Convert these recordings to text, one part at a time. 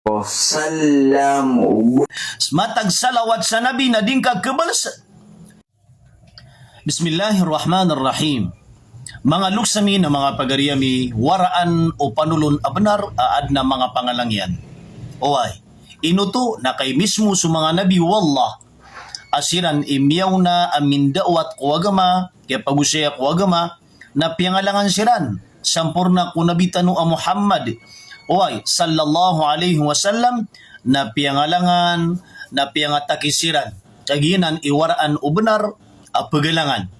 Salam. Matag salawat sa Nabi na dingkag kabalsa. Bismillahirrahmanirrahim. Mga luksami na mga pagariyami, waraan o panulon abenar aad na mga pangalangyan. Oay, inuto na kay mismo sa mga nabi wallah, asiran imyaw na amindawat kuwagama, kaya pagusaya kuwagama, na piyangalangan siran, sampurna kunabitano a Muhammad, oay, sallallahu alaihi wasallam, na piyangalangan, na piyangatakisiran, kaginan iwaraan o benar, a pagalangan.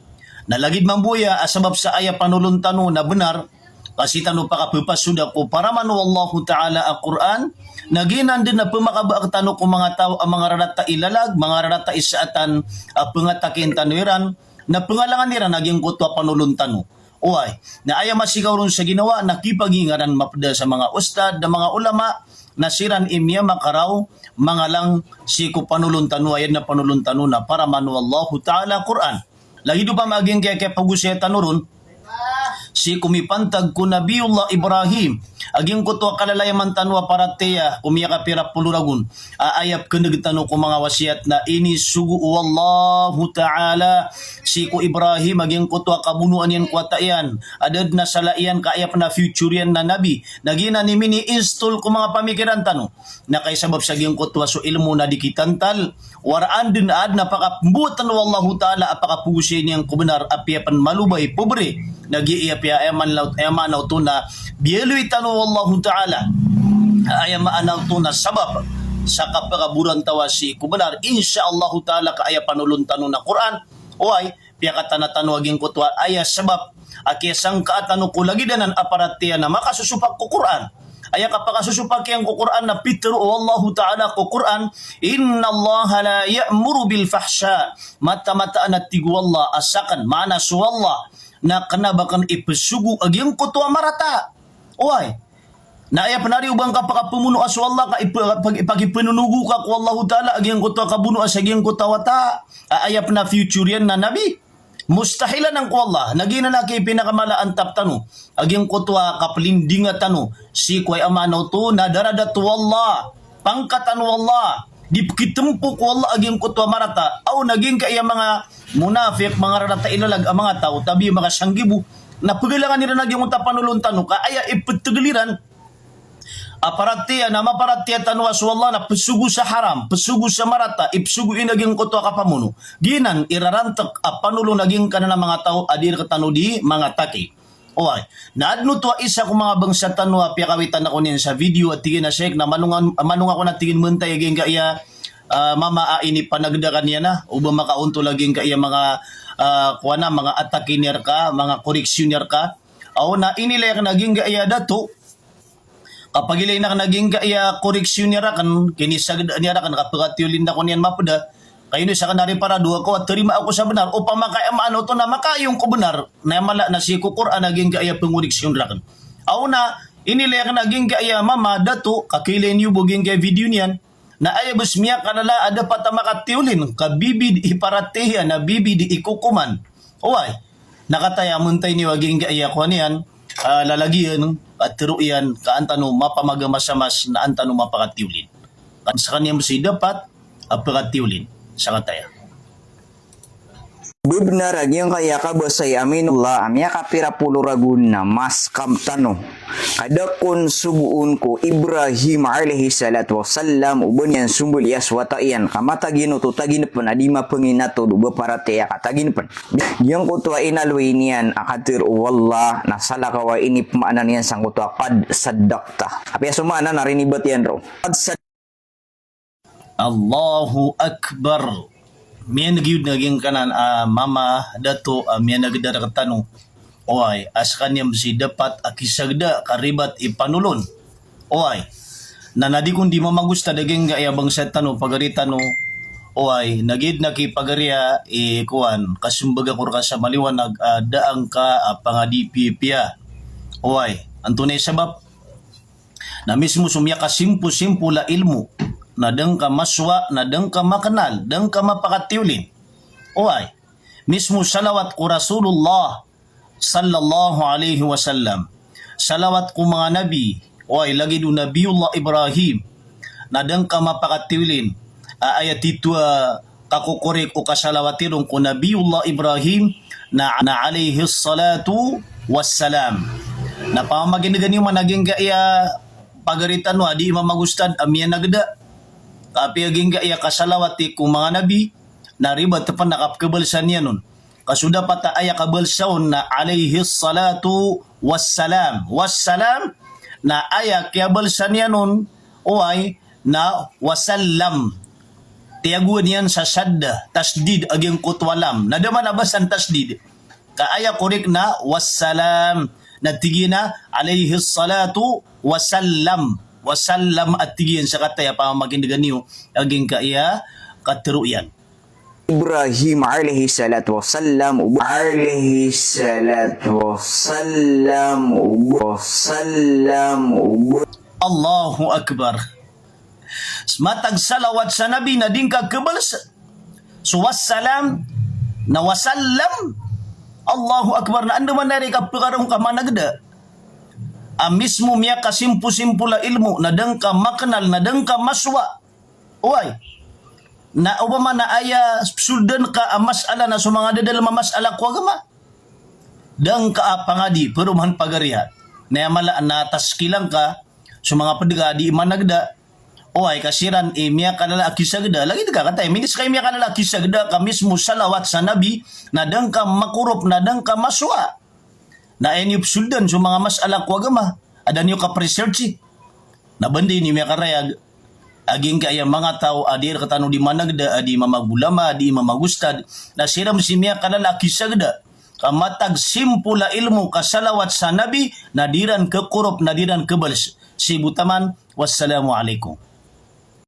Nalagid mambuya asabab sa aya panuluntano na benar kasi tano pakapupasuda ko para man wallahu ta'ala ang Quran naginan din na pumakaba tano ko mga tao ang mga rarata ilalag mga rarata isaatan pangatakin tanuiran na pangalangan nila naging kutwa panuluntano uay na aya masigaw ron sa ginawa nakipagingaran mapda sa mga ustad na mga ulama na siran imya makaraw mga lang siku panuluntano ayan na panuluntano na para man wallahu ta'ala Quran. Lagi do pa maging kaya pagusya tanurun, si kumipantag ko Nabiullah Ibrahim, aging ko to kalalayaman tanwa para teya, kumiya ka pira puluragun, aayap kanagtano ko mga wasiat na ini sugu wallahu ta'ala, si ko Ibrahim, aging ko to kabunuan yan kwatayan, adad na salaian kaayap na future yan na nabi, nagina ni mini install ko mga pamikiran tano, na kay sabab sa aging ko to so ilmo na dikitantal, waraan din ad napakabutan wallahu ta'ala apakapusi niyang kubenar apiapan malubay pobre nag-iiapya eman to na bieloy tanu wallahu ta'ala ay maanaw to na sabab sa kapakaburan tawa si kubenar insyaallah ta'ala kaaya panulun tanu na Quran oay piya katana-tanu aging kutwa aya sabab akisang kaatanu ko lagi danan aparatiya na makasusupak ko Quran aya kapakasusupak yang ko Quran na pitru wallahu ta'ala ko Quran inna Allah la ya'muru bil fahsya mata-mata na tigwallah asakan mana suwallah na kanabakan ipesugu agyang kutwa marata oy na aya panari ubang kapakapununo aswallah ka ipagipenunugo ka ko wallahu ta'ala agyang kutwa kabuno asagyang kutwa ta aya na future yan na nabi mustahilan ang kuwallah, nagina na kay pinakamalaan taptano, aging kutwa kaplindinga tano, si kway amanaw to, nadarada to wallah, pangkatan wallah, dipkitempo ko wallah aging kutwa marata, aw naging kaya mga munafik, mga rarata ilalag ang mga tao, tabi mga sanggibu, na pagalangan nila naging unta panulong tano, kaya ipatagaliran, aparatiya na maparatiya tanwas wallah na pesugu sa haram, pesugu sa marata, ipsugu inaging kutwa kapamuno. Ginan irarantak panulo naging kana ng mga tao adir katano di mga taki. Oy, naadno to isa ko mga bangsa tanwa piya kawitan ako nin sa video at tigin na shek na manung ako na tigin muntay aging kaya mama ini panagdakan niya na uba makaunto laging kaya mga kuana mga atakiner ka, mga koreksyoner ka. Aw na inilay naging kaya dato kapag ilay na naging kaya koreksyon niya kan kinisagad niya kan kapag atiyulin na ko niyan mapada kayo ni sa kanari para duwa ko at terima ako sa benar o pamakaya maano to na makayong ko benar na mala na si kukur naging kaya pengoreksyon rakan aw na inilay ka naging kaya mama dato kakilin yu buging kaya video niyan na ayabos miya kanala ada pata makatiyulin kabibi di iparateya na bibi di ikukuman oy nakataya muntay ni waging kaya ko niyan lalagyan at tiruyan kaantano mapamagamasamas na antano mapakatiulin. Kan sa kanya masih dapat apakatiulin sa kataya. Benar yang kaya ka basay aminullah amya kapira pulo ragun na mas kamtano kada kun subuun ko Ibrahim alaihi salatu wassalam ubon yan sumbul yas wataian kamata gino to tagin pan adima penginato do beparate katagin pan yang ko to inalwinian akatir wallah na salakawa ini pemaanan yan sang ko to qad saddaqta apya sumana narinibat yan ro Allahu akbar. Miya nagyud naging kanan mama dato miya nagdara tanong oay as kanyam si dapat akisagda karibat ipanulon oay nanadi kung di mo magusta daging gaya bangsa tanong pagarita no oay nagid nakipagaria kuan kasumbaga kur ka sa maliwanag daang ka pangadipi piya oay antunay sabab na mismo sumya ka simpo la ilmu na deng ka maswa, na deng ka makanal, deng ka mapakatiulin. Oay, mismo salawat ko Rasulullah sallallahu alaihi wasallam. Salawat ko mga nabi, oay, lagi do Nabiullah Ibrahim. nadang ka mapakatiwilin ayat itu kakukurik o kasalawatirong ko Nabiullah Ibrahim na alayhi salatu wassalam na pamaginigan yung managing kaya pagaritan no adi mamagustad amiya nagda kapi aging kaya kasalawati kung mga nabi na riba tapan nakapkabalsan niya nun kasuda pata aya kabalsaon na alayhi salatu wassalam na aya kabalsan niya nun oay na wasallam tiaguan yan sa sadda tasdid aging kutwalam na daman abasan tasdid kaaya kurik na wassalam na tigina alayhi salatu wasallam at tigin sa kataya pa magindigan niyo aging kaya katiruyan Ibrahim alaihi salatu wassalam Allahu Akbar. Matag salawat sa Nabi na din ka kabalas. So wassalam na wasallam. Allahu Akbar na ando man nari kapakarong ka managda. Mismo miya kasimpu-simpula ilmu na dang ka maknal na dang ka maswa. Uy. Na ubama na aya suldan ka masala na sumanga dadal masala ko agama. Dang ka pangadi perumahan pagarihat. Na mala na taskilang ka sumanga padigadi managda. Oay kasiran miya kanala akisagda lagi ka katay minis kay miya kanala akisagda ka mismo salawat sa nabi na dang ka makurup na dang ka maswa na enyup suldan so mga masala ko agama adan yo ka research na bandi ni miya karayag aging kaya mga tao adir katano di managda adi mamagulama adi mamagustad na siram si miya kanala akisagda kamatag simpula ilmu kasalawat sa nabi nadiran ke kurup nadiran ke bals si butaman wassalamu alaikum